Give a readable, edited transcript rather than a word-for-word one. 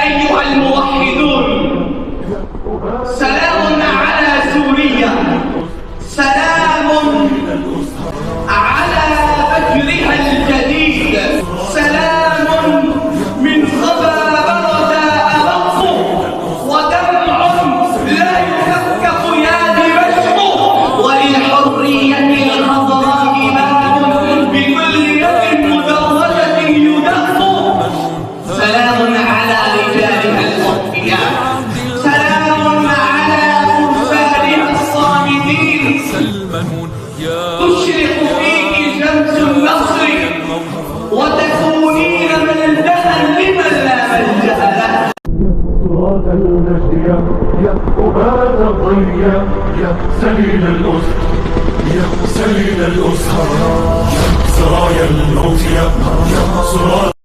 أيها الموحدون، سلام على سوريا، سلام على فجرها الجديد، سلام من صبا برد أبط ودمع لا يكفكف يا دمشق، وللحرية الخضراء باب بكل يد مدرجة يدق. سلام على رجالها الأوفياء، سلام على فرسانها الصامدين، تشرق فيك شمس النصر وتكونين ملجأ لمن لا ملجأ له. صراط المجد يا أبات الضيا، يا سليل الأسر، يا سليل الأسر، يا سرايا الموت، يا صراط